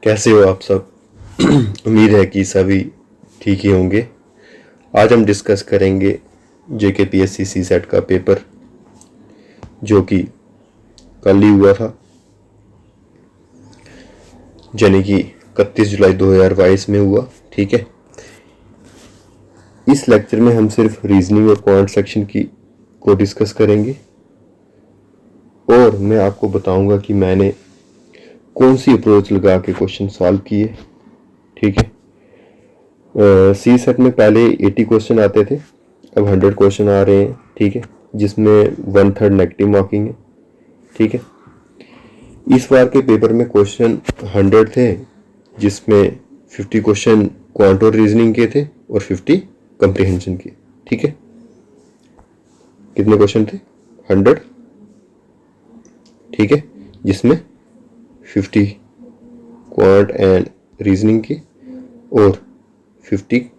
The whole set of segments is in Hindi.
कैसे हो आप सब। उम्मीद है कि सभी ठीक ही होंगे। आज हम डिस्कस करेंगे JKPSC CSET का पेपर जो कि कल ही हुआ था, यानी कि 31 जुलाई 2022 में हुआ। ठीक है, इस लेक्चर में हम सिर्फ रीजनिंग और क्वांट सेक्शन को डिस्कस करेंगे और मैं आपको बताऊंगा कि मैंने कौन सी अप्रोच लगा के क्वेश्चन सॉल्व किए। ठीक है, CSET में पहले 80 क्वेश्चन आते थे, अब 100 क्वेश्चन आ रहे हैं। ठीक है, जिसमें 1/3 नेगेटिव मार्किंग है। ठीक है, इस बार के पेपर में क्वेश्चन 100 थे, जिसमें 50 क्वेश्चन क्वांट और रीजनिंग के थे और 50 कंप्रीहेंशन के। ठीक है, कितने क्वेश्चन थे? 100। ठीक है, जिसमें 50 क्वांट एंड रीजनिंग के और 50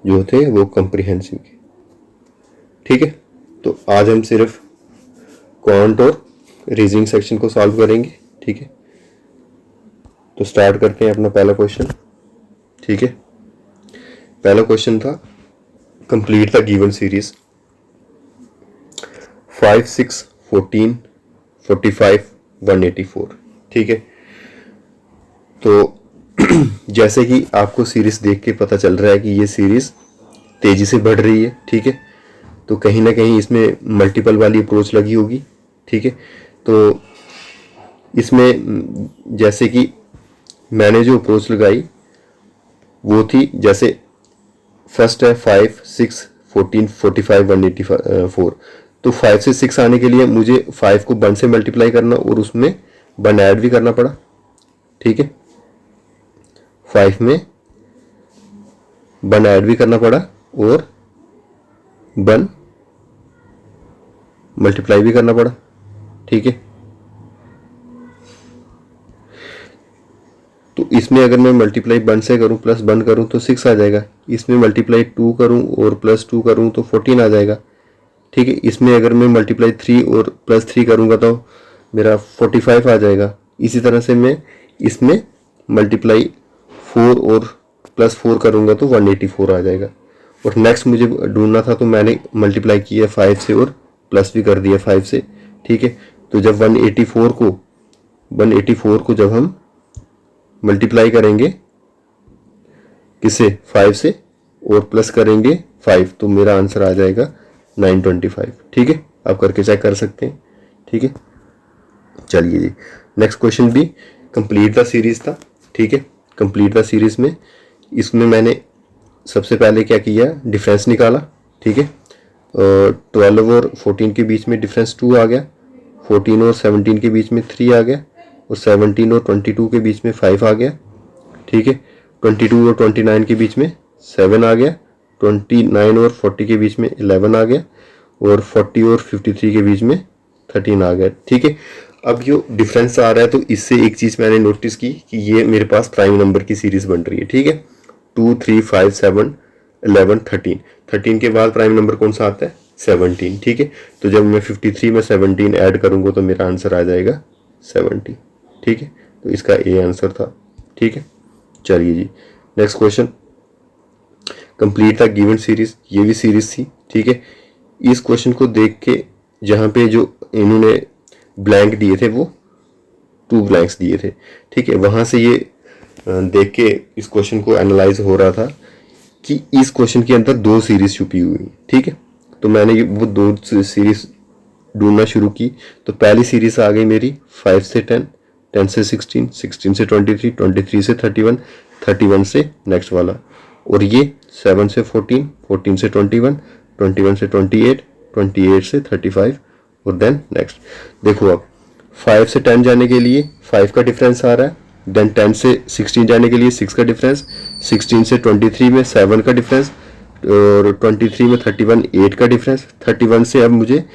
जो थे वो कंप्रीहेंशन के। ठीक है, तो आज हम सिर्फ क्वांट और रीजनिंग सेक्शन को सॉल्व करेंगे। ठीक है, तो स्टार्ट करते हैं अपना पहला क्वेश्चन। ठीक है, पहला क्वेश्चन था कंप्लीट द गिवन सीरीज 5, 6, 14, 45, 184। ठीक है, तो जैसे कि आपको सीरीज देख के पता चल रहा है कि ये सीरीज तेजी से बढ़ रही है। ठीक है, तो कहीं ना कहीं इसमें मल्टीपल वाली अप्रोच लगी होगी। ठीक है, तो इसमें जैसे कि मैंने जो अप्रोच लगाई वो थी, जैसे फर्स्ट है 5, 6, 14, 45, 184। तो 5 से 6 आने के लिए मुझे 5 को 1 से मल्टीप्लाई करना और उसमें 1 ऐड भी करना पड़ा। ठीक है, 5 में 1 ऐड भी करना पड़ा और 1 मल्टीप्लाई भी करना पड़ा। ठीक है, तो इसमें अगर मैं मल्टीप्लाई 1 से करूं प्लस 1 करूं तो 6 आ जाएगा। इसमें मल्टीप्लाई 2 करूं और प्लस 2 करूं तो 14 आ जाएगा। ठीक है, इसमें अगर मैं मल्टीप्लाई 3 और प्लस 3 करूंगा तो मेरा 45 आ जाएगा। इसी तरह से मैं इसमें मल्टीप्लाई 4 और प्लस 4 करूंगा तो 184 आ जाएगा। और नेक्स्ट मुझे ढूंढना था तो मैंने मल्टीप्लाई किया 5 से और प्लस भी कर दिया 5 से। ठीक है, तो जब 184 को जब हम मल्टीप्लाई करेंगे किसे? 5 से और प्लस करेंगे 5 तो मेरा आंसर आ जाएगा 925। ठीक है, आप करके चेक कर सकते हैं। ठीक है, चलिए जी, नेक्स्ट क्वेश्चन भी कंप्लीट द सीरीज था। ठीक है, कंप्लीट द सीरीज में इसमें मैंने सबसे पहले क्या किया? डिफरेंस निकाला। ठीक है, 12 और 14 के बीच में डिफरेंस 2 आ गया, 14 और 17 के बीच में 3 आ गया और 17 और 22 के बीच में 5 आ गया। ठीक है, 22 और 29 के बीच में 7 आ गया, 29 और 40 के बीच में 11 आ गया और 40 और 53 के बीच में 13 आ गया। ठीक है, अब जो डिफरेंस आ रहा है तो इससे एक चीज़ मैंने नोटिस की कि ये मेरे पास प्राइम नंबर की सीरीज बन रही है। ठीक है, 2, 3, 5, 7, 11, 13। 13 के बाद प्राइम नंबर कौन सा आता है? 17। ठीक है, तो जब मैं 53 में 17 ऐड करूंगा तो मेरा आंसर आ जाएगा 70। ठीक है, तो इसका ए आंसर था। ठीक है, चलिए जी, next question complete the given series, ये भी सीरीज थी। ठीक है, इस क्वेश्चन को देख के जहाँ पे जो इन्होंने ब्लैंक दिए थे वो 2 ब्लैंक्स दिए थे। ठीक है, वहाँ से ये देख के इस क्वेश्चन को एनालाइज हो रहा था कि इस क्वेश्चन के अंदर 2 सीरीज छुपी हुई। ठीक है, तो मैंने वो 2 सीरीज ढूंढना शुरू की। तो पहली सीरीज आ गई मेरी 5 से 10, 10 से 16, 16 से 23, 23 से 31, 31 से नेक्स्ट वाला, और ये 7 से 14, 14 से 21, 21 से 28, 28 से 35 और देन नेक्स्ट। देखो अब 5 से 10 जाने के लिए 5 का डिफरेंस आ रहा है, देन 10 से 16 जाने के लिए 6 का डिफरेंस, 16 से 23 में 7 का डिफरेंस और 23 में 31 8 का डिफरेंस, 31 से अब मुझे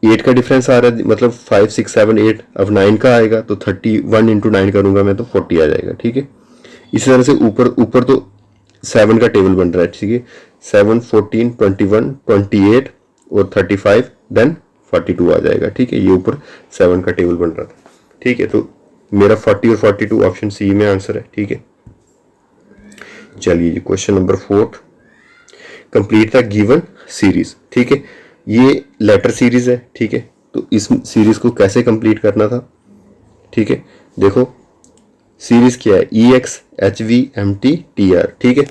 8 का डिफरेंस आ रहा है, मतलब 5, 6, 7, 8, अब 9 का आएगा तो 31 इंटू 9 करूंगा मैं तो 40 आ जाएगा। ठीक है, इसी तरह से ऊपर तो 7 का टेबल बन रहा है। ठीक है, 7, 14, 21, 28 और 35 देन 42 आ जाएगा। ठीक है, ये ऊपर 7 का टेबल बन रहा था। ठीक है, तो मेरा 40 और 42 ऑप्शन सी में आंसर है। ठीक है, चलिए जी question number 4, complete the given series. ठीक है, ये लेटर सीरीज है। ठीक है, तो इस सीरीज को कैसे कंप्लीट करना था? ठीक है, देखो सीरीज क्या है, E X H V M T T R. ठीक है,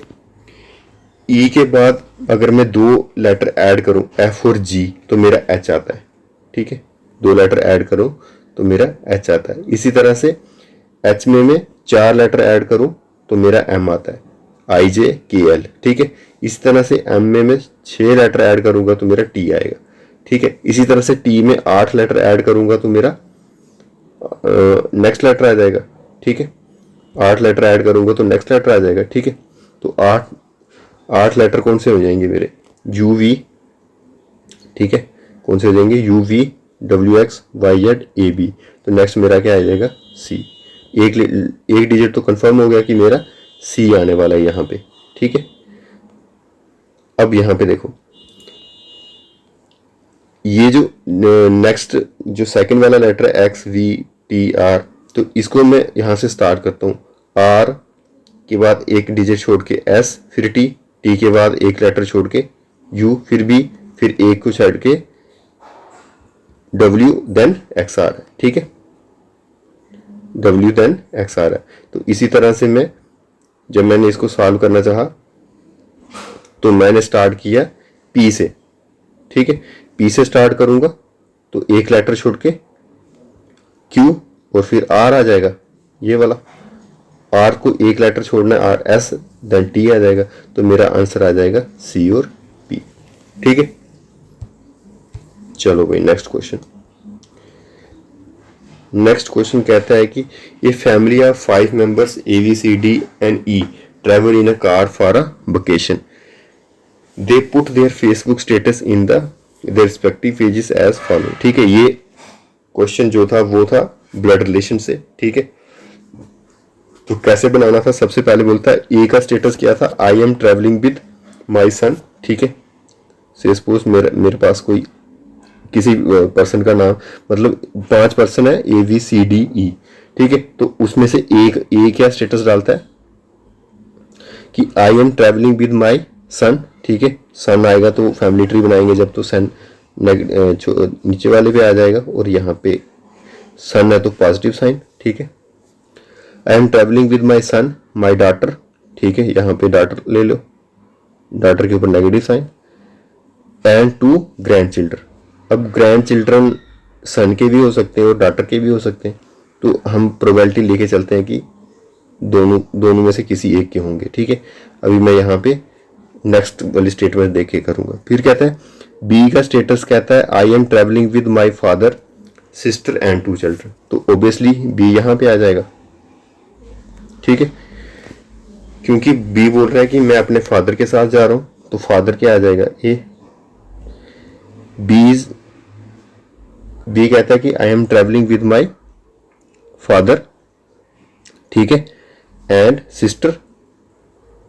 ई के बाद अगर मैं 2 लेटर ऐड करूं एफ और जी तो मेरा एच आता है। ठीक है, 2 लेटर ऐड करूं तो मेरा एच आता है। इसी तरह से एच में मैं 4 लेटर ऐड करूं तो मेरा एम आता है, आई जे के एल। ठीक है, इसी तरह से एम में मैं 6 लेटर ऐड करूंगा तो मेरा टी आएगा। ठीक है, इसी तरह से टी में 8 लेटर ऐड करूंगा तो मेरा नेक्स्ट लेटर आ जाएगा। ठीक है, 8 लेटर ऐड करूंगा तो नेक्स्ट लेटर आ जाएगा। ठीक है, तो 8 लेटर कौन से हो जाएंगे मेरे, यू वी। ठीक है, कौन से हो जाएंगे, U V W X Y Z A B. तो नेक्स्ट मेरा क्या आ जाएगा, सी। एक डिजिट तो कंफर्म हो गया कि मेरा सी आने वाला है यहाँ पे। ठीक है, अब यहाँ पे देखो ये जो नेक्स्ट जो सेकंड वाला लेटर है एक्स वी टी आर, तो इसको मैं यहाँ से स्टार्ट करता हूँ। आर के बाद एक डिजिट छोड़ के एस, फिर टी, टी के बाद एक लेटर छोड़ के यू, फिर बी, फिर एक को छोड़ के डब्ल्यू, देन एक्स आर है। ठीक है, डब्ल्यू देन एक्स आर है। तो इसी तरह से मैं जब मैंने इसको सॉल्व करना चाहा तो मैंने स्टार्ट किया पी से। ठीक है, पी से स्टार्ट करूंगा तो एक लेटर छोड़ के क्यू और फिर आर आ जाएगा, ये वाला आर को एक लेटर छोड़ना है, आर एस, देन टी आ जाएगा। तो मेरा आंसर आ जाएगा सी और पी। ठीक है, चलो भाई नेक्स्ट क्वेश्चन। नेक्स्ट क्वेश्चन कहता है कि a family of 5 members A B C D and E travel in a car for a vacation. They put their Facebook status in the their respective pages as follow. ठीक है, ये क्वेश्चन जो था वो था ब्लड रिलेशन से। ठीक है, तो कैसे बनाना था, सबसे पहले बोलता है ए का स्टेटस क्या था, I am travelling with my son. ठीक है, से सपोज मेरे पास कोई किसी पर्सन का नाम, मतलब 5 पर्सन है A B C D E. ठीक है, तो उसमें से एक ए क्या स्टेटस डालता है कि I am travelling with my son. ठीक है, सन आएगा तो फैमिली ट्री बनाएंगे जब, तो सन नीचे वाले पे आ जाएगा और यहाँ पे सन है तो पॉजिटिव साइन। ठीक है, I am travelling with my son my daughter. ठीक है, यहाँ पे डॉटर ले लो, डॉटर के ऊपर negative sign. And 2 grandchildren. अब ग्रैंड चिल्ड्रन सन के भी हो सकते हैं और डॉटर के भी हो सकते हैं, तो हम प्रोबेबिलिटी लेके चलते हैं कि दोनों में से किसी एक के होंगे। ठीक है, अभी मैं यहाँ पे नेक्स्ट वाली स्टेटमेंट देख के करूंगा। फिर कहता है बी का स्टेटस कहता है I am travelling with my father sister and 2 children. तो ओबियसली बी यहाँ पे आ जाएगा। ठीक है, क्योंकि बी बोल रहा है कि मैं अपने फादर के साथ जा रहा हूं, तो फादर क्या आ जाएगा, ए। बी कहता है कि I am travelling with my father. ठीक है, एंड सिस्टर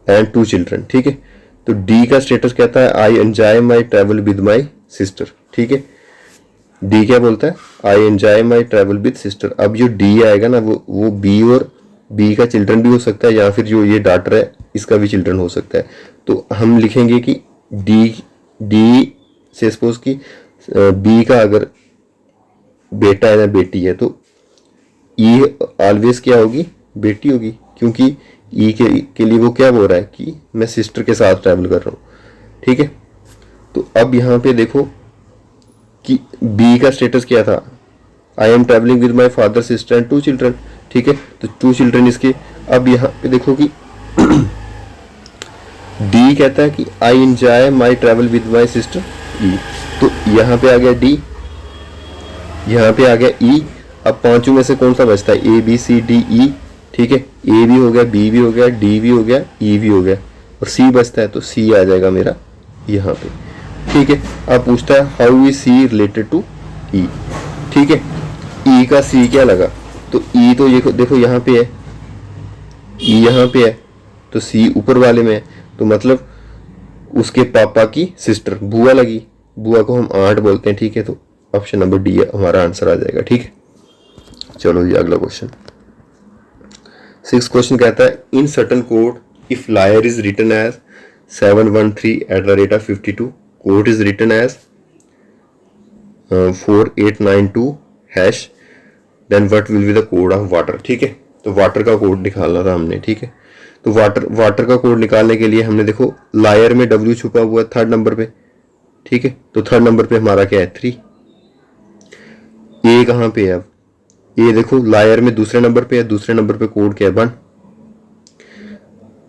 एंड 2 चिल्ड्रन। ठीक है, तो डी का स्टेटस कहता है आई enjoy my travel with my sister. ठीक है, डी क्या बोलता है, आई enjoy my travel with sister. अब जो डी आएगा ना वो बी और बी का चिल्ड्रन भी हो सकता है, या फिर जो ये डॉटर है इसका भी चिल्ड्रन हो सकता है। तो हम लिखेंगे कि डी से सपोज कि बी का अगर बेटा है या बेटी है तो ई ऑलवेज क्या होगी, बेटी होगी, क्योंकि ई के लिए वो क्या बोल रहा है कि मैं सिस्टर के साथ ट्रैवल कर रहा हूँ। ठीक है, तो अब यहाँ पे देखो कि बी का स्टेटस क्या था, I am travelling with my father sister and 2 children. ठीक है, तो 2 चिल्ड्रन इसके। अब यहाँ पे देखो कि डी कहता है कि I enjoy my travel with my sister E, तो यहाँ पे आ गया डी, यहाँ पे आ गया ई। अब पांचों में से कौन सा बचता है, A B C D E. ठीक है, ए भी हो गया, बी भी हो गया, डी भी हो गया, ई भी हो गया, और सी बचता है, तो सी आ जाएगा मेरा यहाँ पे। ठीक है, अब पूछता है how is C related to E. ठीक है, ई का सी क्या लगा, तो ई तो ये देखो यहाँ पे है, ई यहाँ पे है, तो सी ऊपर वाले में है, तो मतलब उसके पापा की सिस्टर बुआ लगी, बुआ को हम आंट बोलते हैं। ठीक है, तो ऑप्शन नंबर डी हमारा आंसर आ जाएगा। ठीक है, चलो जी अगला क्वेश्चन। 6 क्वेश्चन कहता है in certain code if liar is written as 713@52, code is written as 4892 hash, then what will be the code of water. ठीक है, तो वाटर का कोड निकालना था हमने। ठीक है, तो वाटर का कोड निकालने के लिए हमने देखो लायर में W छुपा हुआ है 3rd नंबर पे। ठीक है, तो 3rd नंबर पे हमारा क्या है 3। ए कहाँ पे है, अब ए देखो लायर में दूसरे नंबर पे है, दूसरे नंबर पे कोड क्या है 1।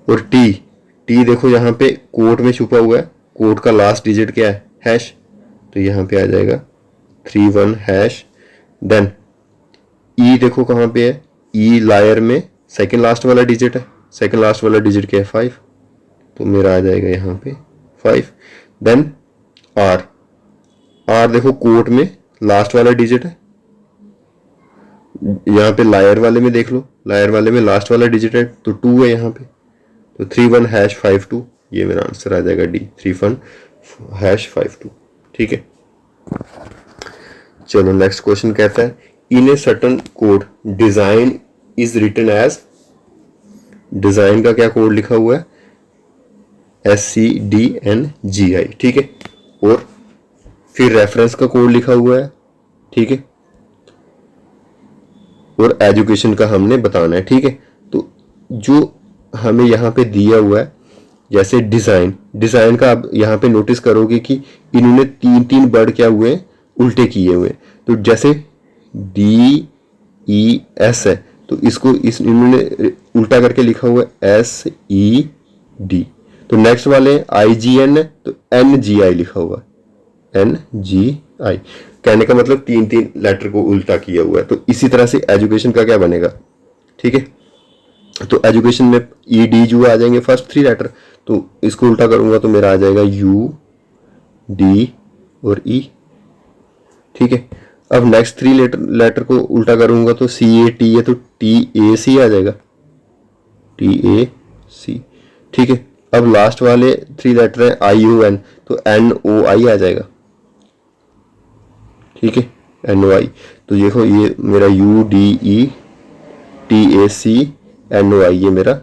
और टी देखो यहाँ पे कोड में छुपा हुआ है, कोड का लास्ट डिजिट क्या है हैश, तो यहाँ पे आ जाएगा 31 हैश। देन ई देखो कहाँ पे है, ई लायर में सेकंड लास्ट वाला डिजिट है, सेकंड लास्ट वाला डिजिट क्या है 5, तो मेरा आ जाएगा यहाँ पे 5। देन आर देखो कोड में लास्ट वाला डिजिट है, यहाँ पे लायर वाले में देख लो, लायर वाले में लास्ट वाला डिजिट है तो 2 है यहाँ पे, तो 31 हैश 52, ये मेरा आंसर आ जाएगा डी 31 हैश 52। ठीक है, चलो नेक्स्ट क्वेश्चन कहता है in a certain code design is written as, design का क्या कोड लिखा हुआ है SCDNGI। ठीक है, और फिर रेफरेंस का कोड लिखा हुआ है। ठीक है, और एजुकेशन का हमने बताना है। ठीक है, तो जो हमें यहाँ पे दिया हुआ है जैसे डिजाइन का आप यहाँ पे नोटिस करोगे कि इन्होंने 3 वर्ड क्या हुए उल्टे किए हुए, तो जैसे DES है तो इसको इन्होंने उल्टा करके लिखा हुआ है SED। तो नेक्स्ट वाले IGN है तो NGI लिखा हुआ है NGI, कहने का मतलब 3 लेटर को उल्टा किया हुआ है। तो इसी तरह से एजुकेशन का क्या बनेगा। ठीक है, तो एजुकेशन में ED जो आ जाएंगे फर्स्ट 3 लेटर, तो इसको उल्टा करूंगा तो मेरा आ जाएगा UD और E। ठीक है, अब नेक्स्ट 3 लेटर को उल्टा करूंगा तो CAT है तो TAC आ जाएगा TAC। ठीक है, अब लास्ट वाले 3 लेटर है ION तो NOI आ जाएगा। ठीक है, NOI, तो देखो ये मेरा UDE TAC NOI, ये मेरा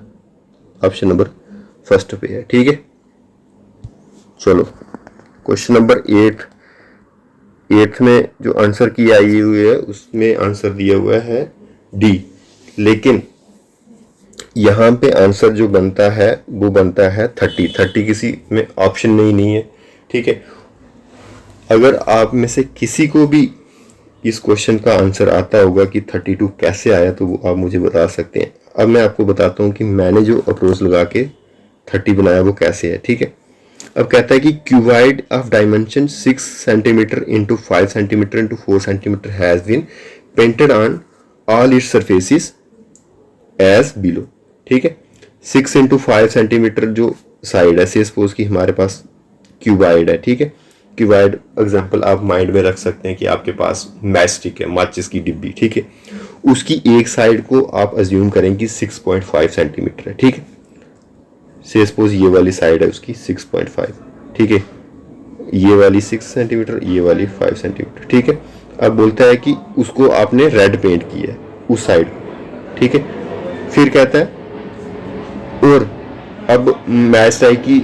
ऑप्शन नंबर फर्स्ट पे है। ठीक है, चलो क्वेश्चन नंबर 8 में जो आंसर की आई हुई है उसमें आंसर दिया हुआ है डी, लेकिन यहाँ पे आंसर जो बनता है वो बनता है 30 किसी में ऑप्शन नहीं है। ठीक है, अगर आप में से किसी को भी इस क्वेश्चन का आंसर आता होगा कि 32 कैसे आया तो वो आप मुझे बता सकते हैं। अब मैं आपको बताता हूँ कि मैंने जो अप्रोच लगा के 30 बनाया वो कैसे है। ठीक है, अब कहता है कि cuboid of dimension 6 centimetre into 5 centimetre into 4 centimetre has been painted on all its surfaces as below. ठीक है, 6 इंटू 5 सेंटीमीटर जो साइड है, से सपोज कि हमारे पास क्यूबाइड है। ठीक है, क्यूबाइड एग्जांपल आप माइंड में रख सकते हैं कि आपके पास मैचस्टिक है, माचिस की डिब्बी। ठीक है, उसकी एक साइड को आप अज्यूम करें कि 6.5 सेंटीमीटर है। ठीक है, से सपोज ये वाली साइड है उसकी 6.5। ठीक है, ये वाली 6 सेंटीमीटर, ये वाली 5 सेंटीमीटर। ठीक है, अब बोलता है कि उसको आपने रेड पेंट किया है उस साइड को। ठीक है, फिर कहता है और अब मैच है कि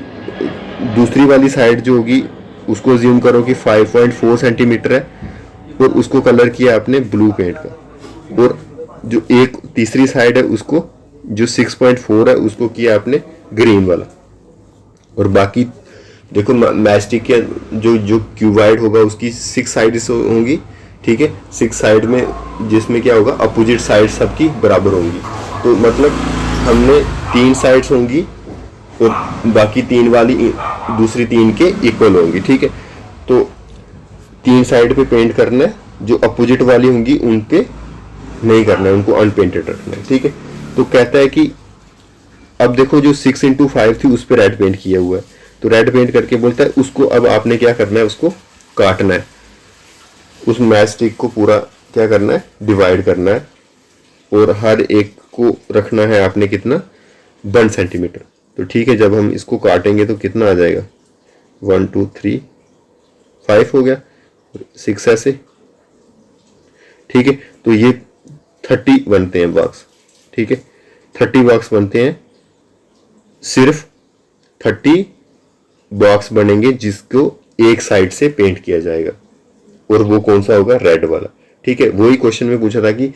दूसरी वाली साइड जो होगी उसको अज्यूम करो कि 5.4 सेंटीमीटर है और उसको कलर किया आपने ब्लू पेंट का, और जो एक तीसरी साइड है उसको जो 6.4 है उसको किया आपने ग्रीन वाला, और बाकी देखो मैचस्टिक के जो क्यूबाइड होगा उसकी 6 साइड्स होंगी। ठीक है, 6 साइड में जिसमें क्या होगा अपोजिट साइड सबकी बराबर होंगी, तो मतलब हमने 3 साइड्स होंगी और बाकी 3 वाली दूसरी 3 के इक्वल होंगी। ठीक है, तो 3 साइड पे पेंट करना है, जो अपोजिट वाली होंगी उन पे नहीं करना है, उनको अनपेंटेड रखना है। ठीक है, तो कहता है कि अब देखो जो 6 इंटू 5 थी उस पर रेड पेंट किया हुआ है, तो रेड पेंट करके बोलता है उसको अब आपने क्या करना है, उसको काटना है, उस मैच स्टिक को पूरा क्या करना है डिवाइड करना है, और हर एक को रखना है आपने कितना 1 सेंटीमीटर। तो ठीक है, जब हम इसको काटेंगे तो कितना आ जाएगा 1 2 3 5 हो गया, 6 ऐसे। ठीक है, तो ये 30 बनते हैं बॉक्स। ठीक है, 30 बॉक्स बनते हैं, सिर्फ 30 बॉक्स बनेंगे जिसको एक साइड से पेंट किया जाएगा, और वो कौन सा होगा, रेड वाला। ठीक है, वही क्वेश्चन में पूछा था कि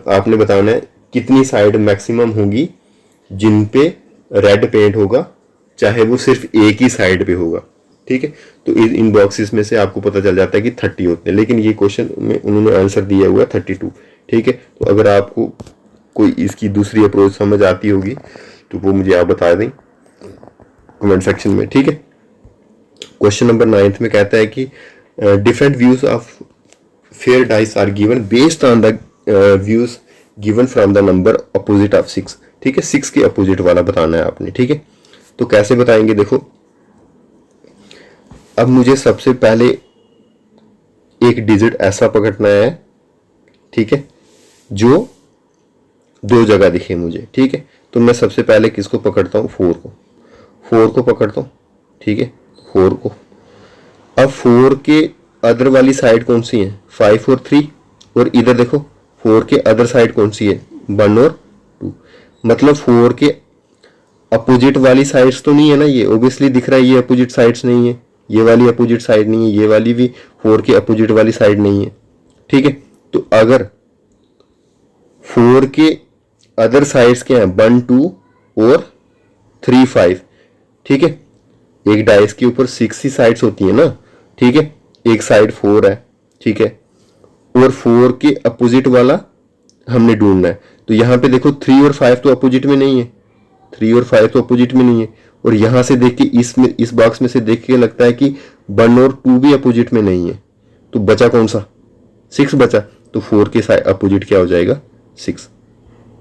आपने बताना है कितनी साइड मैक्सिमम होंगी जिन पे रेड पेंट होगा, चाहे वो सिर्फ एक ही साइड पे होगा। ठीक है, तो इन बॉक्सेस में से आपको पता चल जाता है कि 30 होते हैं, लेकिन ये क्वेश्चन में उन्होंने आंसर दिया हुआ 32। ठीक है, तो अगर आपको कोई इसकी दूसरी अप्रोच समझ आती होगी तो वो मुझे आप बता दें कमेंट सेक्शन में। ठीक है, क्वेश्चन नंबर 9 में कहता है कि different views of fair dice are given based on the views given from the number opposite of 6। ठीक है, 6 के अपोजिट वाला बताना है आपने। ठीक है, तो कैसे बताएंगे, देखो अब मुझे सबसे पहले एक डिजिट ऐसा पकड़ना है, ठीक है, जो 2 जगह दिखे मुझे। ठीक है, तो मैं सबसे पहले किसको पकड़ता हूँ, 4 को पकड़ता हूँ। ठीक है, 4 को। अब 4 के अदर वाली साइड कौन सी है, 5 और 3, और इधर देखो 4 के अदर साइड कौन सी है, 1 और 2। मतलब 4 के अपोजिट वाली साइड्स तो नहीं है ना, ये ऑब्वियसली दिख रहा है ये अपोजिट साइड्स नहीं है, ये वाली अपोजिट साइड नहीं है, ये वाली भी 4 के अपोजिट वाली साइड नहीं है। ठीक है, तो अगर 4 के अदर साइड्स क्या है, 1 2 और 3 5। ठीक है, एक डाइस के ऊपर 6 ही साइड्स होती है ना। ठीक है, एक साइड 4 है। ठीक है, और 4 के अपोजिट वाला हमने ढूंढना है। तो यहां पे देखो 3 और 5 तो अपोजिट में नहीं है, 3 और 5 तो अपोजिट में नहीं है, और यहां से देख के इस बॉक्स में से देख के लगता है कि 1 और 2 भी अपोजिट में नहीं है। तो बचा कौन सा, 6 बचा। तो 4 के अपोजिट क्या हो जाएगा, 6।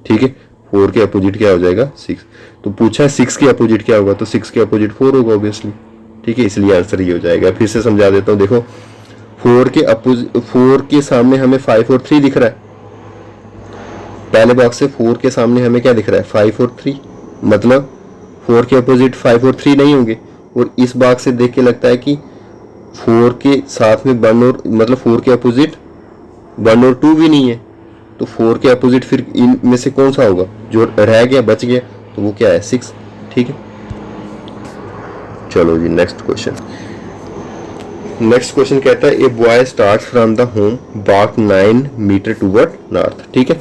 ठीक है, 4 के अपोजिट क्या हो जाएगा, 6। तो पूछा है 6 के अपोजिट क्या होगा, तो 6 के अपोजिट 4 होगा ऑब्वियसली। ठीक है, इसलिए आंसर ये हो जाएगा। फिर से समझा देता हूँ, देखो 4 के सामने हमें 5 और 3 दिख रहा है। पहले बॉक्स से 4 के सामने हमें क्या दिख रहा है, 5 और 3। मतलब 4 के अपोजिट 5 और 3 नहीं होंगे। और इस बॉक्स से देख के लगता है कि 4 के साथ में 1 और, मतलब 4 के अपोजिट 1 और 2 भी नहीं है। तो 4 के अपोजिट फिर इनमें से कौन सा होगा, जो रह गया बच गया, तो वो क्या है, 6। ठीक है, चलो जी नेक्स्ट क्वेश्चन। नेक्स्ट क्वेश्चन कहता है a boy starts from the home walk 9 metre toward north. ठीक है,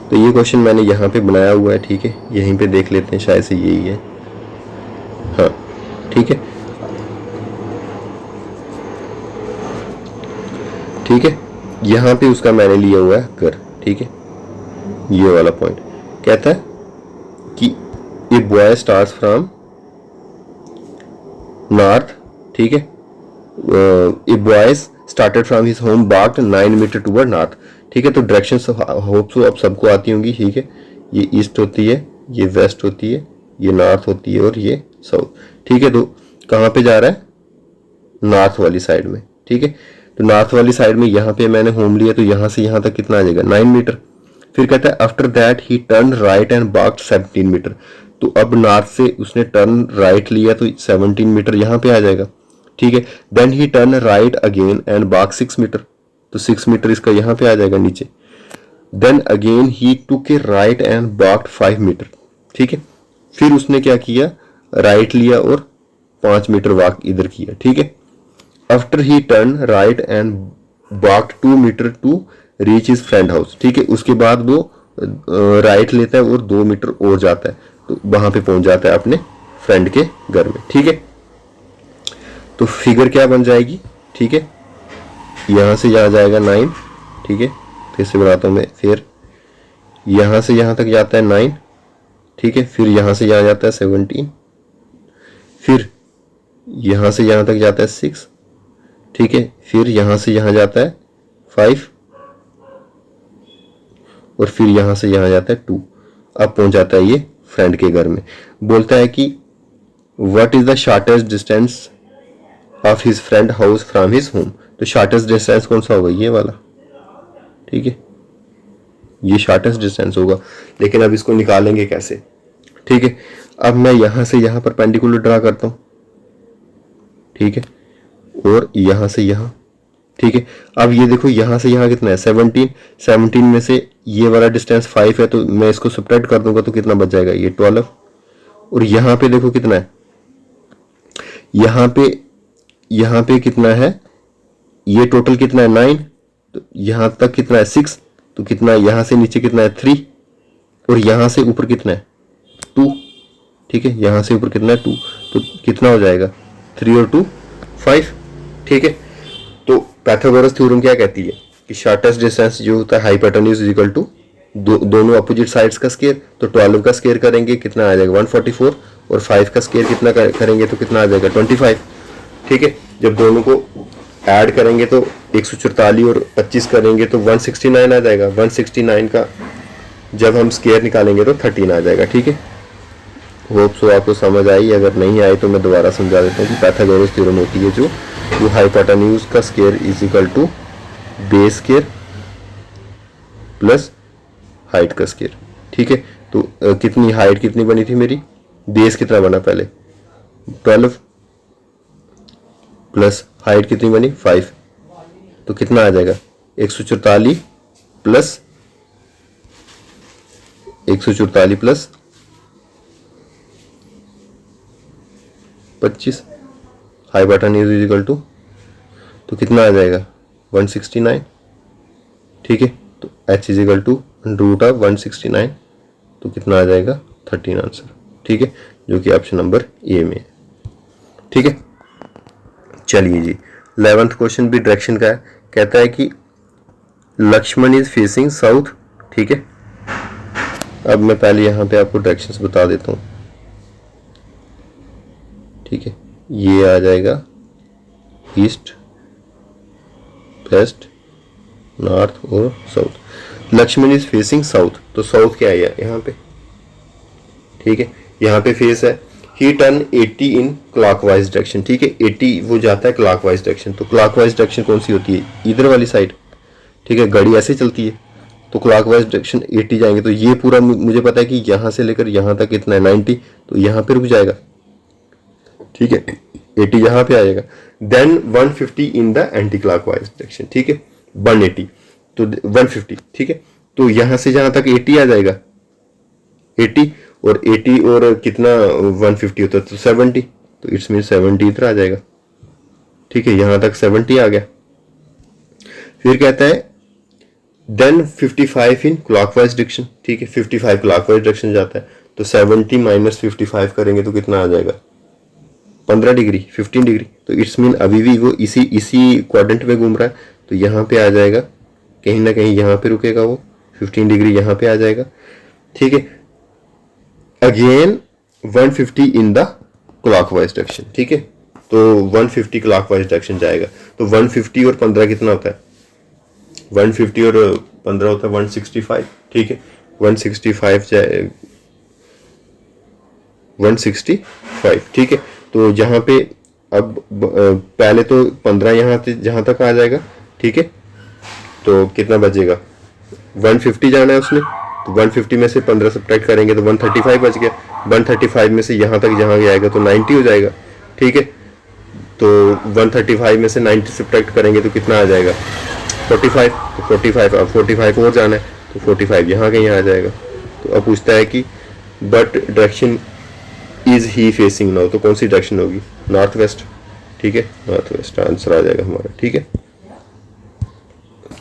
तो ये क्वेश्चन मैंने यहाँ पे बनाया हुआ है। ठीक है, यहीं पे देख लेते हैं, शायद से यही है। हाँ ठीक है, ठीक है, यहाँ पे उसका मैंने लिया हुआ है घर। ठीक है, ये वाला पॉइंट कहता है कि a boy starts from north. ठीक है, a boys started from his home walked 9 metre toward north. ठीक है, तो डायरेक्शन होप सो अब सबको आती होंगी। ठीक है, ये ईस्ट होती है, ये वेस्ट होती है, ये नॉर्थ होती है, और ये साउथ। ठीक है, तो कहाँ पे जा रहा है, नॉर्थ वाली साइड में। ठीक है, तो नॉर्थ वाली साइड में यहाँ पे मैंने होम लिया, तो यहाँ से यहाँ तक कितना आ जाएगा, 9 मीटर। फिर कहता है after that he turn right and walked 17 metre. तो अब नॉर्थ से उसने टर्न राइट लिया, तो 17 मीटर यहाँ पे आ जाएगा। ठीक है, then he turn right again and walk 6 metre. तो 6 मीटर इसका यहाँ पे आ जाएगा नीचे। Then again he took a right and walked 5 metre. ठीक है, फिर उसने क्या किया, राइट लिया और 5 मीटर वॉक इधर किया। ठीक है, after he turn right and walked 2 metre to reach his friend house. ठीक है, उसके बाद वो राइट लेता है और 2 मीटर और जाता है, तो वहां पे पहुंच जाता है अपने फ्रेंड के घर में। ठीक है, तो फिगर क्या बन जाएगी, ठीक है, यहां से यहां जाएगा 9। ठीक है, फिर से बनाता हूं मैं, फिर यहां से यहां तक जाता है 9। ठीक है, फिर यहां से यहां जाता है 17, फिर यहां से यहां तक जाता है 6। ठीक है, फिर यहां से यहां जाता है 5, और फिर यहां से यहां जाता है 2। अब पहुंच जाता है ये फ्रेंड के घर में। बोलता है कि what is the shortest distance of his friend house from his home. तो शॉर्टेस्ट डिस्टेंस कौन सा होगा, ये वाला। ठीक है, ये शॉर्टेस्ट डिस्टेंस होगा, लेकिन अब इसको निकालेंगे कैसे। ठीक है, अब मैं यहां से यहां पर पेंडिकुलर ड्रा करता हूं। ठीक है, और यहां से यहां। ठीक है, अब ये देखो यहां से यहां कितना है, 17 में से ये वाला डिस्टेंस 5 है, तो मैं इसको सब्ट्रैक्ट कर दूंगा तो कितना बच जाएगा, ये 12। और यहाँ पे देखो कितना है, यहाँ पे कितना है, ये टोटल कितना है 9, तो यहाँ तक कितना है 6, तो कितना यहाँ से नीचे कितना है 3, और यहाँ से ऊपर कितना है 2, ठीक है, यहाँ से ऊपर कितना है 2, तो कितना हो जाएगा 3 और 2 5, ठीक है। तो पाइथागोरस थ्योरम क्या कहती है कि शॉर्टेस्ट डिस्टेंस जो होता है हाइपोटेन्यूज इज इक्वल टू दोनों अपोजिट साइड्स का स्क्वायर, तो 12 का स्क्वायर करेंगे कितना आ जाएगा 144, और 5 का स्क्वायर कितना करेंगे तो कितना आ जाएगा 25, ठीक है। जब दोनों को ऐड करेंगे तो 144 और 25 करेंगे तो 169 आ जाएगा, 169 का जब हम स्क्वायर निकालेंगे तो 13 आ जाएगा, ठीक है। होप सो आपको समझ आई, अगर नहीं आई तो मैं दोबारा समझा देता हूँ कि पाइथागोरस थ्योरम होती है जो हाइपोटेन्यूज का square is equal to base square plus height का स्क्वायर, ठीक है। तो कितनी हाइट कितनी बनी थी मेरी, बेस कितना बना पहले 12 प्लस हाइट कितनी बनी 5, तो कितना आ जाएगा 144 plus 25 hypotenuse is equal to, तो कितना आ जाएगा 169, ठीक है। तो h is equal to root of 169, तो कितना आ जाएगा 13 आंसर, ठीक है, जो कि ऑप्शन नंबर ए में है, ठीक है। चलिए जी 11th क्वेश्चन भी डायरेक्शन का है, कहता है कि लक्ष्मण इज फेसिंग साउथ, ठीक है। अब मैं पहले यहाँ पे आपको डायरेक्शंस बता देता हूँ, ठीक है। ये आ जाएगा ईस्ट, वेस्ट, नॉर्थ और south. Lakshman is facing south, तो साउथ क्या है यहाँ पे, ठीक है, यहाँ पे फेस है। ही टर्न 80 इन क्लॉकवाइज डायरेक्शन, ठीक है, 80 वो जाता है क्लॉकवाइज डायरेक्शन। तो क्लॉकवाइज डायरेक्शन कौन सी होती है, इधर वाली साइड, ठीक है, घड़ी ऐसे चलती है, तो क्लॉकवाइज डायरेक्शन 80 जाएंगे। तो ये पूरा मुझे पता है कि यहाँ से लेकर यहाँ तक कितना है 90, तो यहाँ पे रुक जाएगा, ठीक है, 80 यहाँ पे आएगा। Then 150 in the anticlockwise direction, ठीक है, 180 तो 150, ठीक है। तो यहाँ से जहाँ तक 80 आ जाएगा 80, और 80 और कितना 150 होता है तो 70, तो इट्स मीन 70 इधर आ जाएगा, ठीक है, यहाँ तक 70 आ गया। फिर कहता है देन 55 इन क्लॉकवाइज डायरेक्शन, ठीक है, 55 क्लॉकवाइज डायरेक्शन जाता है, तो 70 माइनस 55 करेंगे तो कितना आ जाएगा 15 डिग्री 15 डिग्री, तो इट्स मीन अभी भी वो इसी क्वाड्रेंट में घूम रहा है, तो यहाँ पे आ जाएगा कहीं ना कहीं, यहाँ पे रुकेगा वो 15 डिग्री यहाँ पे आ जाएगा, ठीक है। Again 150 in the clockwise direction, ठीक है, तो 150 क्लॉकवाइज डायरेक्शन जाएगा, तो 150 और 15 कितना होता है, 150 और 15 होता है 165, ठीक है, 165 जाए 165, ठीक है। तो जहाँ पे अब पहले तो 15 यहाँ से जहाँ तक आ जाएगा, ठीक है, तो कितना बचेगा 150 जाना है उसने, तो 150 में से 15 सब्ट्रैक्ट करेंगे तो 135 बच गया, 135 में से यहाँ तक जहाँ जाएगा तो 90 हो जाएगा, ठीक है। तो 135 में से 90 सब्ट्रैक्ट करेंगे तो कितना आ जाएगा 45, तो 45 अब 45 और जाना है तो 45 यहाँ कहीं आ जाएगा। तो अब पूछता है कि but direction is he facing now, तो कौन सी डायरेक्शन होगी, नॉर्थ वेस्ट, ठीक है, नॉर्थ वेस्ट आंसर आ जाएगा हमारा, ठीक है।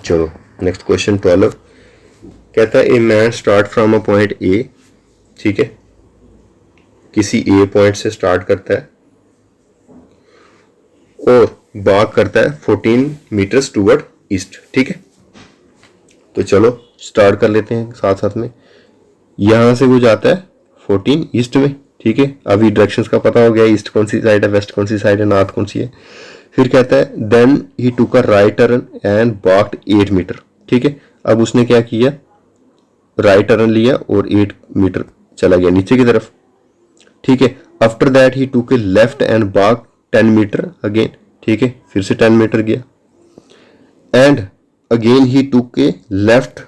चलो नेक्स्ट क्वेश्चन 12 कहता है a man start from a point A, ठीक है, किसी ए पॉइंट से स्टार्ट करता है और वॉक करता है 14 मीटर्स टूवर्ड ईस्ट, ठीक है। तो चलो स्टार्ट कर लेते हैं साथ साथ में, यहां से वो जाता है 14 ईस्ट में, ठीक है, अभी डायरेक्शंस का पता हो गया, ईस्ट कौन सी साइड है, वेस्ट कौन सी साइड है, नॉर्थ कौन सी है। फिर कहता है then he took a right turn and walked 8 metre, ठीक है। अब उसने क्या किया, राइट टर्न लिया और 8 मीटर चला गया नीचे की तरफ, ठीक है। After that he took a left and walk 10 metre again, ठीक है, फिर से 10 मीटर गया, and again he took a left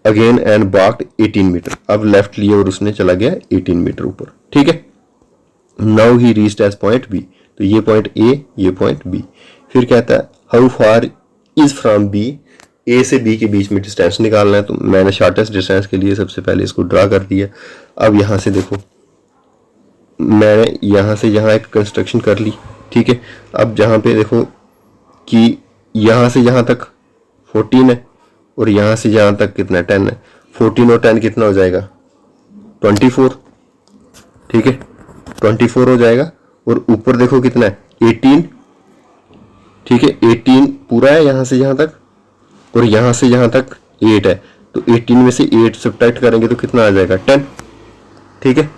again and walked 18 metre, अब लेफ्ट लिया और उसने चला गया 18 मीटर ऊपर, ठीक है। Now he reached as point B, तो ये पॉइंट ए, ये पॉइंट बी। फिर कहता है how far is from B A से बी के बीच में डिस्टेंस निकालना है, तो मैंने शॉर्टेस्ट डिस्टेंस के लिए सबसे पहले इसको ड्रा कर दिया। अब यहाँ से देखो, मैंने यहाँ से यहाँ एक कंस्ट्रक्शन कर ली, ठीक है। अब जहाँ पे देखो कि यहाँ से यहाँ तक 14 है और यहाँ से यहाँ तक कितना 10 है। 14 और 10 कितना हो जाएगा 24, ठीक है, 24 हो जाएगा। और ऊपर देखो कितना है 18, ठीक है, 18 पूरा है यहाँ से यहाँ तक, और यहाँ से यहाँ तक 8 है, तो 18 में से 8 सब्ट्रैक्ट करेंगे तो कितना आ जाएगा 10, ठीक है।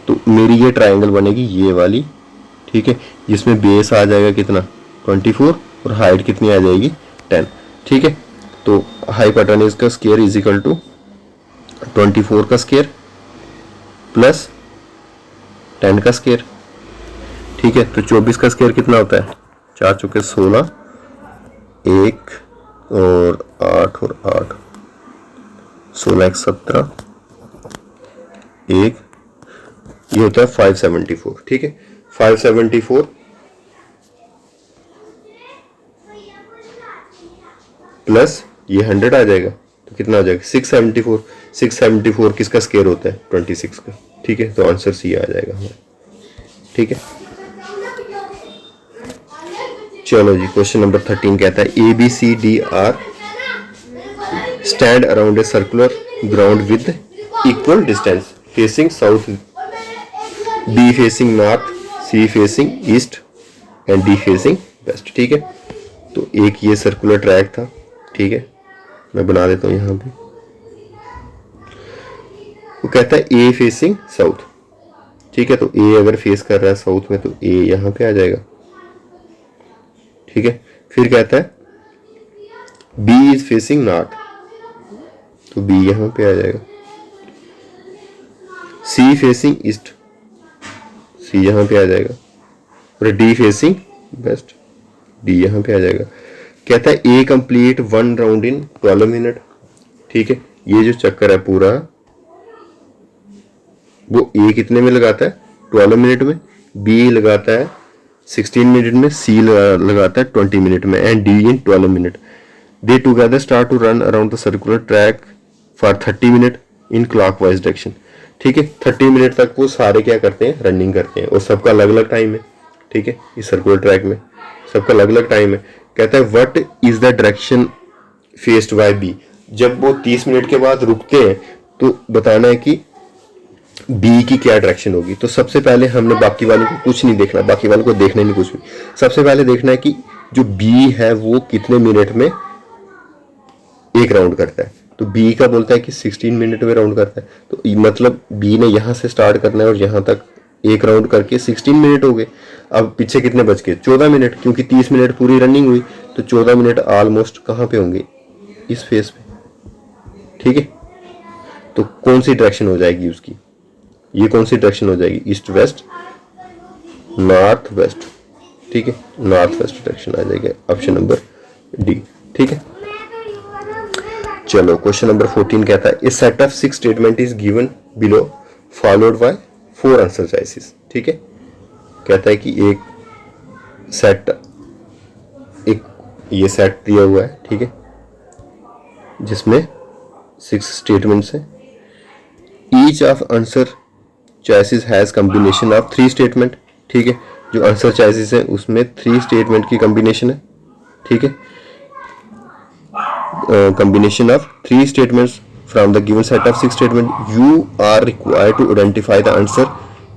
तो मेरी ये ट्रायंगल बनेगी ये वाली, ठीक है, जिसमें बेस आ जाएगा कितना 24 और हाइट कितनी आ जाएगी 10, ठीक है। तो हाइपोटेन्यूज का स्क्वायर इज इक्वल टू 24 का स्क्वायर प्लस 10 का स्क्वायर, ठीक है। तो 24 का स्क्वायर कितना होता है 4 चौके 16, 1 और 8 और 8 16 1 17, 1 ये होता है 574, ठीक है। 574 प्लस ये 100 आ जाएगा तो कितना आ जाएगा 674। 674 किसका स्क्वायर होता है 26 का, ठीक है। तो आंसर सी आ जाएगा हमारा, ठीक है। चलो जी, क्वेश्चन नंबर 13 कहता है A B C D are stand around a circular ground with equal distance facing south, B facing north, C facing east and D facing west, ठीक है। तो एक ये सर्कुलर ट्रैक था, ठीक है, मैं बना देता हूं यहां पे। वो कहता है ए फेसिंग साउथ, ठीक है। तो ए अगर फेस कर रहा है साउथ में तो ए यहां पे आ जाएगा, ठीक है। फिर कहता है बी इज फेसिंग नॉर्थ, तो बी यहां पे आ जाएगा। सी फेसिंग ईस्ट, सी यहां पे आ जाएगा। और डी फेसिंग वेस्ट, डी यहां पे आ जाएगा। कहता है ए कंप्लीट 1 राउंड इन 12 मिनट, ठीक है। ये जो चक्कर है पूरा वो ए कितने में लगाता है 12 मिनट में, बी लगाता है 16 मिनट में, सी लगाता है 20 मिनट में and D in 12 minute. They together start to run around the circular track for 30 minute in clockwise direction, ठीक है। 30 मिनट तक वो सारे क्या करते हैं रनिंग करते हैं और सबका अलग अलग टाइम है, ठीक है। इस सर्कुलर ट्रैक में सबका अलग अलग टाइम है। कहता है what is the direction faced by B. जब वो 30 मिनट के बाद रुकते हैं तो बताना है कि बी की क्या डायरेक्शन होगी। तो सबसे पहले हमने बाकी वालों को कुछ नहीं देखना, बाकी वालों को देखना नहीं कुछ भी, सबसे पहले देखना है कि जो बी है वो कितने मिनट में एक राउंड करता है। तो बी का बोलता है कि 16 मिनट में राउंड करता है, तो मतलब बी ने यहां से स्टार्ट करना है और यहां तक एक राउंड करके 16 मिनट हो गए। अब पीछे कितने बच गए 14 मिनट, क्योंकि 30 मिनट पूरी रनिंग हुई, तो 14 मिनट ऑलमोस्ट कहां पे होंगे इस फेस पे, ठीक है। तो कौन सी डायरेक्शन हो जाएगी उसकी, ये कौन सी डायरेक्शन हो जाएगी ईस्ट वेस्ट नॉर्थ वेस्ट, ठीक है, नॉर्थ वेस्ट डायरेक्शन आ जाएगा, ऑप्शन नंबर डी, ठीक है। चलो क्वेश्चन नंबर 14 कहता है a set of 6 statement is given below followed by 4 answer choices, ठीक है। कहता है कि एक सेट, एक ये सेट दिया हुआ है, ठीक है, जिसमें 6 स्टेटमेंट्स हैं। Each of answer choices has combination of 3 statement, ठीक है। जो आंसर चॉइसेस हैं उसमें 3 स्टेटमेंट की कॉम्बिनेशन है, ठीक है। Combination of 3 statements from the given set of 6 statements. You are required to identify the answer.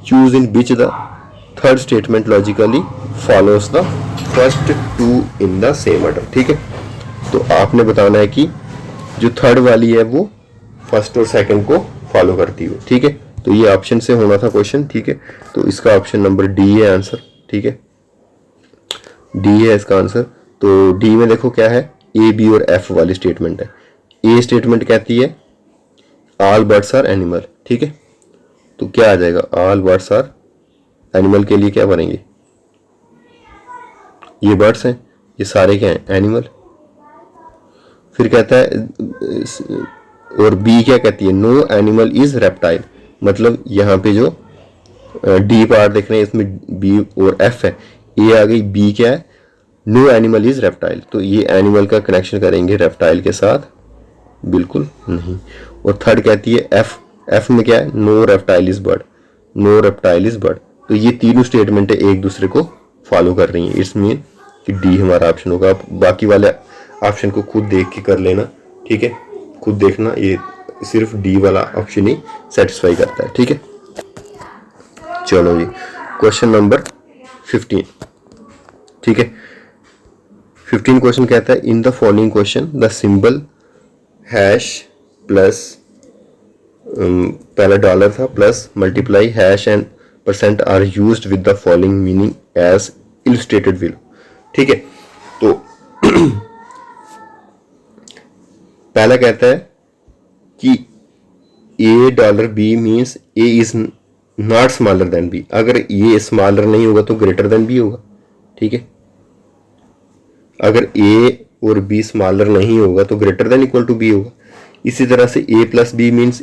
Choose in which the third statement logically follows the first 2 in the same order, ठीक है। तो आपने बताना है कि जो थर्ड वाली है वो फर्स्ट और सेकंड को फॉलो करती हो, ठीक है। तो ये ऑप्शन से होना था क्वेश्चन, ठीक है। तो इसका ऑप्शन नंबर डी है आंसर, ठीक है, डी है इसका आंसर। तो डी में देखो क्या है, ए बी और एफ वाली स्टेटमेंट है। ए स्टेटमेंट कहती है ऑल बर्ड्स आर एनिमल, ठीक है। तो क्या आ जाएगा ऑल बर्ड्स आर एनिमल के लिए क्या बनेंगे, ये बर्ड्स हैं, ये सारे क्या हैं एनिमल। फिर कहता है और बी क्या कहती है नो एनिमल इज रेप्टाइल, मतलब यहाँ पे जो डी पार्ट देख रहे हैं इसमें बी और एफ है, ए आ गई, बी क्या है नो एनिमल इज रेप्टाइल, तो ये एनिमल का कनेक्शन करेंगे रेप्टाइल के साथ, बिल्कुल नहीं। और थर्ड कहती है एफ, एफ में क्या है, no reptile is bird, no reptile is bird. तो ये तीनों स्टेटमेंट एक दूसरे को फॉलो कर रही हैं, इट्स मीन कि डी हमारा ऑप्शन होगा। आप बाकी वाले ऑप्शन को खुद देख के कर लेना, ठीक है, खुद देखना, ये सिर्फ डी वाला ऑप्शन ही सेटिस्फाई करता है, ठीक है। चलो जी, क्वेश्चन नंबर 15, ठीक है। 15 क्वेश्चन कहता है in the following question the symbol hash plus, पहला डॉलर था, plus multiply hash and percent are used with the following meaning as illustrated below, ठीक है। तो पहला कहता है कि A dollar B means A is not smaller than B, अगर ये स्मॉलर नहीं होगा तो ग्रेटर देन बी होगा, ठीक है। अगर ए और बी स्मॉलर नहीं होगा तो greater than equal to B होगा। इसी तरह से A plus B means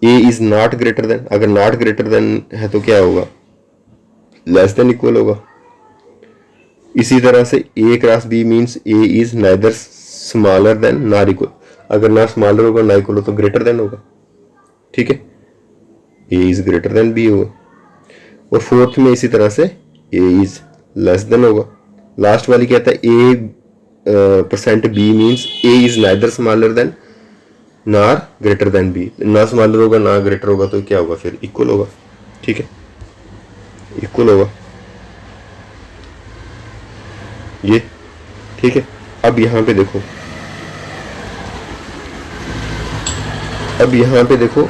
A is not greater than, अगर नॉट ग्रेटर देन है तो क्या होगा, लेस देन इक्वल होगा। इसी तरह से A cross B means A is neither smaller than not equal, अगर ना स्मॉलर होगा ना इक्वल हो तो ग्रेटर देन होगा, ठीक है, A is greater than B होगा। और फोर्थ में इसी तरह से ए इज लेस देन होगा। लास्ट वाली कहता है A percent B means A is neither smaller than nor greater than B, ना स्मॉलर होगा ना ग्रेटर होगा तो क्या होगा, फिर इक्वल होगा, ठीक है, इक्वल होगा ये, ठीक है। अब यहां पे देखो, अब यहां पे देखो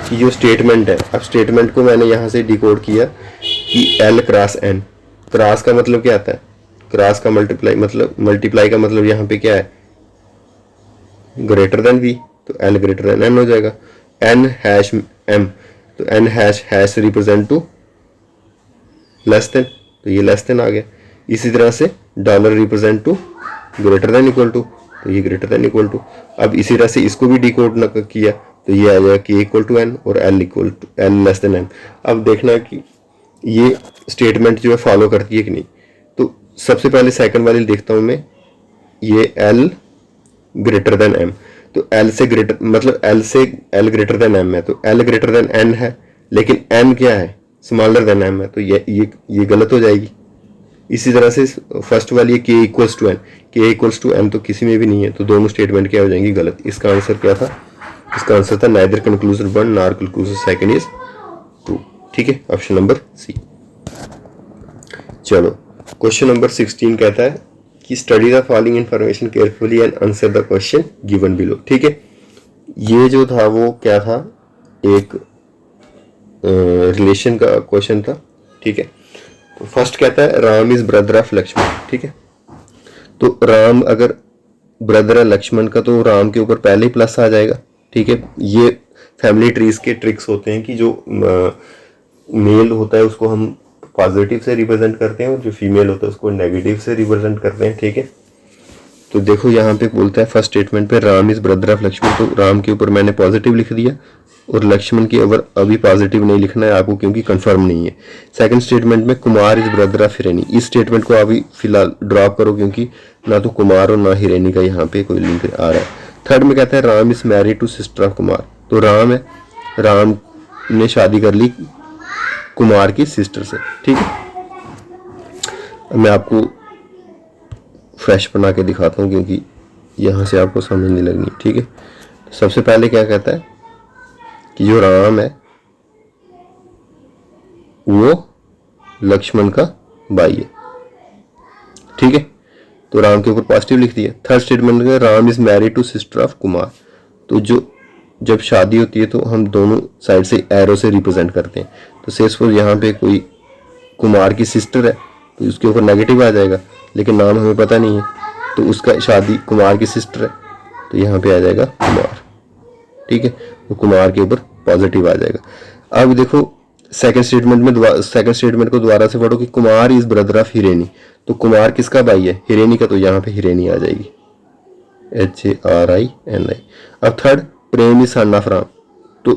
कि जो स्टेटमेंट है, अब स्टेटमेंट को मैंने यहां से डिकोड किया कि एल क्रॉस एन, क्रॉस का मतलब क्या आता है, क्रॉस का मल्टीप्लाई, मतलब मल्टीप्लाई का मतलब यहां पे क्या है, ग्रेटर देन बी, तो एल ग्रेटर देन एन हो जाएगा। एन हैश एम, तो N hash hash represent to less than, तो ये लेस देन आ गया। इसी तरह से dollar represent to greater than equal to, तो ये ग्रेटर देन इक्वल टू। अब इसी तरह से इसको भी डिकोड न किया तो ये आ जाएगा के इक्वल टू एन और L equal to L less than N. अब देखना कि ये स्टेटमेंट जो है फॉलो करती है कि नहीं। तो सबसे पहले सेकंड वाली देखता हूं मैं, ये एल ग्रेटर देन एम, तो एल से ग्रेटर मतलब एल से एल ग्रेटर देन एम है, तो एल ग्रेटर देन एन है, लेकिन एन क्या है, स्मॉलर देन एम है, तो ये गलत हो जाएगी। इसी तरह से फर्स्ट वाली है के इक्वल्स टू एन, के इक्वल्स टू एन तो किसी में भी नहीं है, तो दोनों स्टेटमेंट क्या हो जाएंगी, गलत। इसका आंसर क्या था, इसका आंसर था neither conclusion 1 nor conclusion 2 is true, ठीक है, ऑप्शन नंबर सी। चलो क्वेश्चन नंबर 16 कहता है कि study the following information carefully and answer the question given below, ठीक है। ये जो था वो क्या था, एक रिलेशन का क्वेश्चन था, ठीक है। तो फर्स्ट कहता है Ram is brother of Lakshman, ठीक है। तो राम अगर ब्रदर है लक्ष्मण का तो राम के ऊपर पहले ही प्लस आ जाएगा, ठीक है। ये फैमिली ट्रीज के ट्रिक्स होते हैं कि जो मेल होता है उसको हम पॉजिटिव से रिप्रेजेंट करते हैं और जो फीमेल होता है उसको नेगेटिव से रिप्रेजेंट करते हैं, ठीक है। तो देखो यहाँ पे बोलता है फर्स्ट स्टेटमेंट पे Ram is brother of Lakshman, तो राम के ऊपर मैंने पॉजिटिव लिख दिया और लक्ष्मण के ऊपर अभी पॉजिटिव नहीं लिखना है आपको क्योंकि कंफर्म नहीं है। सेकंड स्टेटमेंट में कुमार इज ब्रदर ऑफ हिरेनी, इस स्टेटमेंट को अभी फिलहाल ड्रॉप करो क्योंकि ना तो कुमार और ना हिरेनी का यहाँ पे कोई लिंक आ रहा है। थर्ड में कहता है Ram is married to sister of Kumar, तो राम है, राम ने शादी कर ली कुमार की सिस्टर से, ठीक है। मैं आपको फ्रेश बना के दिखाता हूँ क्योंकि यहाँ से आपको समझ नहीं लगनी, ठीक है। सबसे पहले क्या कहता है कि जो राम है वो लक्ष्मण का भाई है, ठीक है। तो राम के ऊपर पॉजिटिव लिख दिया। थर्ड स्टेटमेंट में Ram is married to sister of Kumar, तो जो जब शादी होती है तो हम दोनों साइड से एरो से रिप्रेजेंट करते हैं। तो सपोज यहाँ पे कोई कुमार की सिस्टर है तो उसके ऊपर नेगेटिव आ जाएगा, लेकिन नाम हमें पता नहीं है तो उसका शादी कुमार की सिस्टर है तो यहाँ पे आ जाएगा कुमार, ठीक है। तो कुमार के ऊपर पॉजिटिव आ जाएगा। अब देखो सेकंड स्टेटमेंट में, सेकंड स्टेटमेंट को दोबारा से पढ़ो कि कुमार इज ब्रदर ऑफ हिरेनी, तो कुमार किसका भाई है, हिरेनी का, तो यहाँ पे हिरेनी आ जाएगी, HARINI। अब third Prem is son of Ram, तो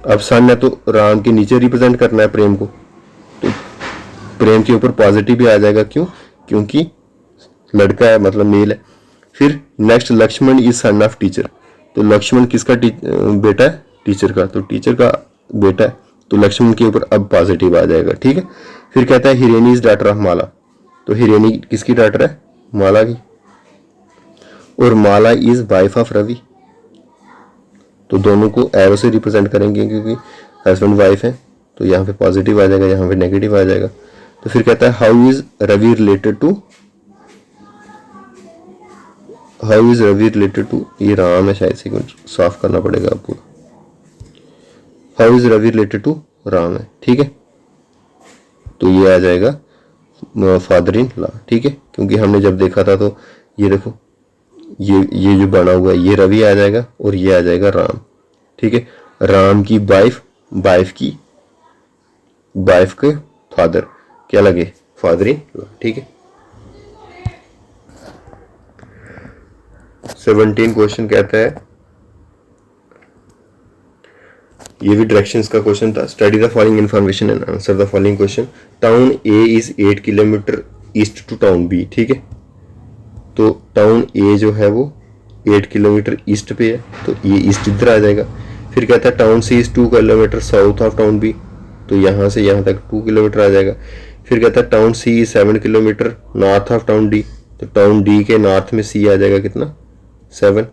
अब सन है तो राम के नीचे रिप्रेजेंट करना है प्रेम को, तो प्रेम के ऊपर पॉजिटिव भी आ जाएगा, क्यों, क्योंकि लड़का है मतलब मेल है। फिर next Lakshman is son of teacher, तो लक्ष्मण किसका बेटा है? टीचर का, तो टीचर का बेटा है तो लक्ष्मण के ऊपर अब पॉजिटिव आ जाएगा। ठीक है। फिर कहता है हिरेनी इज डॉटर ऑफ माला, तो हिरेनी किसकी डॉटर है? माला की। और माला इज वाइफ ऑफ रवि, तो दोनों को एरो से रिप्रेजेंट करेंगे क्योंकि हस्बैंड वाइफ है, तो यहाँ पे पॉजिटिव आ जाएगा, यहाँ पे नेगेटिव आ जाएगा। तो फिर कहता है how is Ravi related to, how is Ravi related to, ये राम है शायद से, कुछ साफ करना पड़ेगा आपको। How is Ravi related to Ram है। ठीक है, तो ये आ जाएगा फादर इन लॉ। ठीक है, क्योंकि हमने जब देखा था तो ये देखो ये जो बना हुआ है ये रवि आ जाएगा और ये आ जाएगा राम। ठीक है, राम की वाइफ, वाइफ के फादर क्या लगे? Father in law. ठीक है। 17 क्वेश्चन कहता है, ये भी डायरेक्शंस का क्वेश्चन था। Study the following information and answer the following question. Town A is 8 kilometre east to town B. ठीक है, तो टाउन ए जो है वो 8 किलोमीटर ईस्ट पे है, तो ये ईस्ट इधर आ जाएगा। फिर कहता है town C is 2 kilometre south of town B, तो यहाँ से यहाँ तक 2 किलोमीटर आ जाएगा। फिर कहता है town C is 7 kilometre north of town D, तो टाउन डी के नॉर्थ में सी आ जाएगा कितना? 7।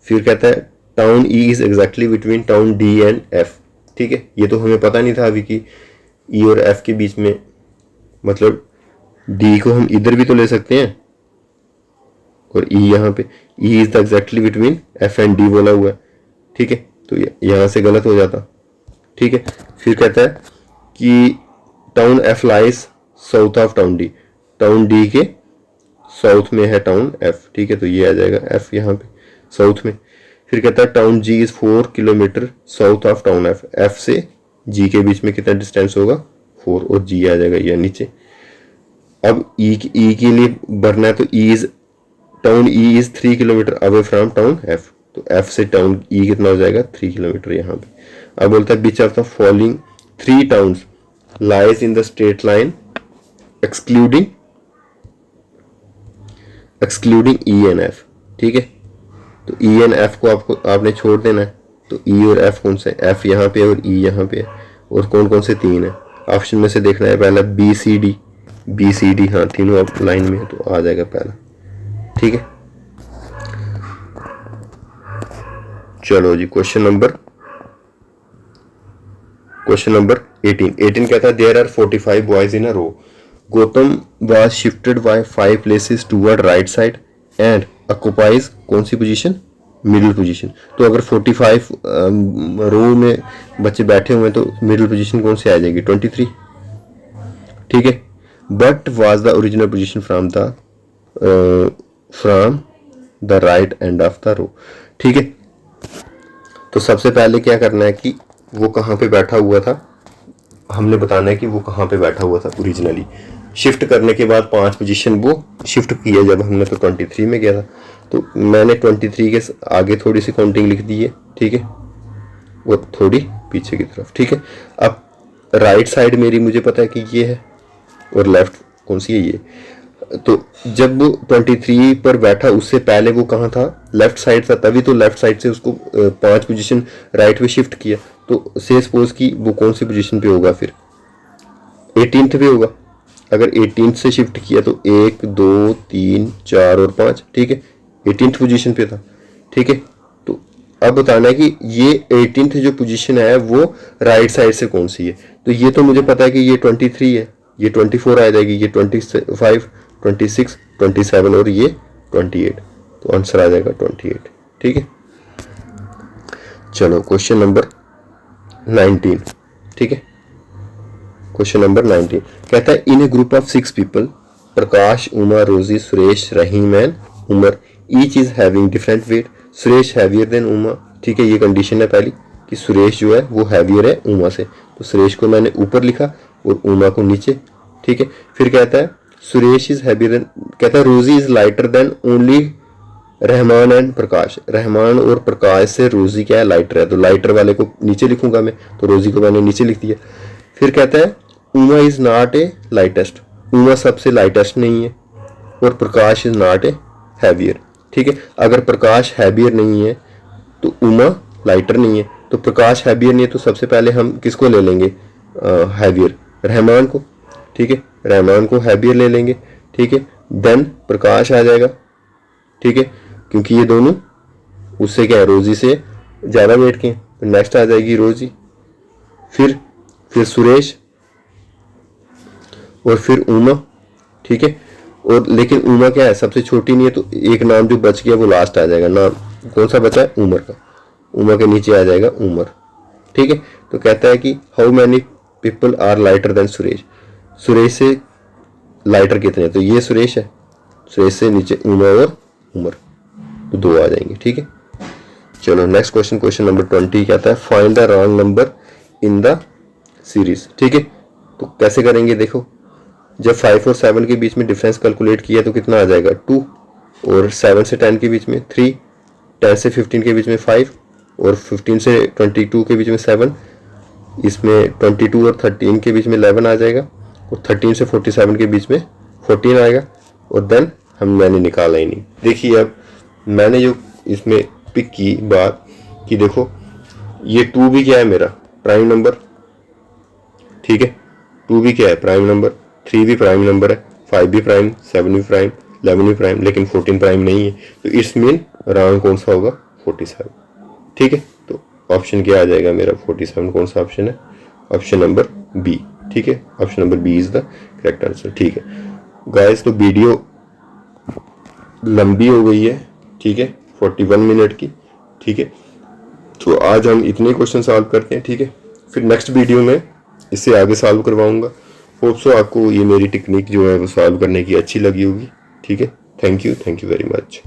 फिर कहता है town E is exactly between town D and F. ठीक है, ये तो हमें पता नहीं था अभी कि ई और एफ के बीच में, मतलब डी को हम इधर भी तो ले सकते हैं और ई यहाँ पे, E is the exactly between F and D बोला हुआ है। ठीक है, तो यहाँ से गलत हो जाता। ठीक है, फिर कहता है कि town F lies south of town D, town D के साउथ में है टाउन एफ। ठीक है, तो ये आ जाएगा एफ यहाँ पे साउथ में। फिर कहता है town G is 4 kilometre south of town F, F से जी के बीच में कितना डिस्टेंस होगा? 4, और जी आ जाएगा ये नीचे। अब ई के लिए भरना है, तो town E is 3 kilometre away from town F, तो एफ से टाउन ई कितना हो जाएगा? 3 किलोमीटर यहाँ पे। अब बोलता है which of the following 3 towns lies in the straight line excluding E and F. ठीक है, तो ई एंड एफ को आपने छोड़ देना है, तो ई और एफ कौन से? एफ यहाँ पे और ई यहाँ पे है, और कौन कौन से 3 है? ऑप्शन में से देखना है पहला बी सी डी, हाँ तीनों आप लाइन में है, तो आ जाएगा पहला। ठीक है, चलो जी क्वेश्चन नंबर 18 कहता है there are 45 boys in a row, Gautam was shifted by 5 places toward right side and occupies कौन सी पोजीशन? Middle position. तो अगर 45 रो में बच्चे बैठे हुए हैं तो मिडिल पोजीशन कौन सी आ जाएगी? 23। ठीक है, but was the original position from the right end of the row. ठीक है, तो सबसे पहले क्या करना है कि वो कहाँ पे बैठा हुआ था, हमने बताना है कि वो कहाँ पे बैठा हुआ था ओरिजिनली। शिफ्ट करने के बाद 5 पोजीशन वो शिफ्ट किया, जब हमने तो 23 में गया था, तो मैंने 23 के आगे थोड़ी सी काउंटिंग लिख दी है। ठीक है, वो थोड़ी पीछे की तरफ। ठीक है, अब राइट साइड मेरी मुझे पता है कि ये है, और लेफ्ट कौन सी है? ये। तो जब वो 23 पर बैठा उससे पहले वो कहाँ था? लेफ्ट साइड था, तभी तो लेफ्ट साइड से उसको 5 पोजीशन राइट पे शिफ्ट किया। तो से सपोज कि वो कौन सी पोजीशन पे होगा? फिर 18th पे होगा। अगर 18th से शिफ्ट किया तो 1 2 3 4 और 5। ठीक है, 18th पोजीशन पे था। ठीक है, तो अब बताना है कि ये 18th जो पोजीशन है वो राइट साइड से कौन सी है। तो ये तो मुझे पता है कि ये 23 है, ये 24 आ जाएगी, ये 25 26 27 और ये 28, तो आंसर आ जाएगा 28। ठीक है, चलो क्वेश्चन नंबर 19। ठीक है, क्वेश्चन नंबर 19 कहता है in a group of 6 people, Prakash, Uma, Rosy, Suresh, Rahim and Umar, each is having different weight, Suresh heavier than Uma. ठीक है, ये कंडीशन है पहली कि सुरेश जो है वो हैवियर है उमा से, तो सुरेश को मैंने ऊपर लिखा और उमा को नीचे। ठीक है, फिर कहता है सुरेश इज हैवियर देन, कहता है Rosy is lighter than only Rahman and Prakash, Rahman और प्रकाश से रोजी क्या है? लाइटर है, तो लाइटर वाले को नीचे लिखूंगा मैं, तो रोजी को मैंने नीचे लिख दिया। फिर कहता है Uma is not a lightest, Uma सबसे लाइटेस्ट नहीं है, और प्रकाश इज नॉट ए हैवियर। ठीक है, अगर प्रकाश हैवियर नहीं है तो उमा लाइटर नहीं है, तो प्रकाश हैवियर नहीं है तो सबसे पहले हम किसको ले लेंगे हैवियर, रहमान को। ठीक है, रहमान को हैवियर ले लेंगे। ठीक है, देन प्रकाश आ जाएगा। ठीक है, क्योंकि ये दोनों उससे क्या है, रोजी से ज़्यादा वेट के हैं, तो नेक्स्ट आ जाएगी रोजी, फिर सुरेश और फिर उमा। ठीक है, और लेकिन उमा क्या है, सबसे छोटी नहीं है, तो एक नाम जो बच गया वो लास्ट आ जाएगा। नाम कौन सा बचा है, उमर का। उमा के नीचे आ जाएगा उमर। ठीक है, तो कहता है कि how many people are lighter than Suresh, Suresh से लाइटर कितने, तो ये सुरेश है, सुरेश से नीचे उमा और उमर, तो 2 आ जाएंगे। ठीक है, चलो नेक्स्ट क्वेश्चन, क्वेश्चन नंबर 20 कहता है find the wrong number in the series. ठीक है, तो कैसे करेंगे, देखो जब 5 और 7 के बीच में डिफरेंस कैलकुलेट किया तो कितना आ जाएगा 2, और 7 से 10 के बीच में 3, 10 से 15 के बीच में 5, और 15 से 22 के बीच में 7, इसमें 22 और 13 के बीच में 11 आ जाएगा, और 13 से 47 के बीच में 14 आएगा, और देन मैंने निकाला ही नहीं। देखिए अब मैंने जो इसमें पिक की बात कि देखो ये 2 भी क्या है मेरा प्राइम नंबर। ठीक है, 2 भी क्या है प्राइम नंबर, 3 भी प्राइम नंबर है, 5 भी प्राइम, 7 भी प्राइम, 11 भी प्राइम, लेकिन 14 प्राइम नहीं है, तो इट्स मीन रॉन्ग कौन सा होगा 47। ठीक है, तो ऑप्शन क्या आ जाएगा मेरा 47, कौन सा ऑप्शन है, ऑप्शन नंबर बी। ठीक है, option number B is the correct answer. ठीक है गाइस, तो वीडियो लंबी हो गई है। ठीक है, 41 मिनट की। ठीक है, तो आज हम इतने क्वेश्चन सॉल्व करते हैं। ठीक है, फिर नेक्स्ट वीडियो में इससे आगे सॉल्व करवाऊंगा। होप सो आपको ये मेरी टेक्निक जो है वो सॉल्व करने की अच्छी लगी होगी। ठीक है, थैंक यू वेरी मच।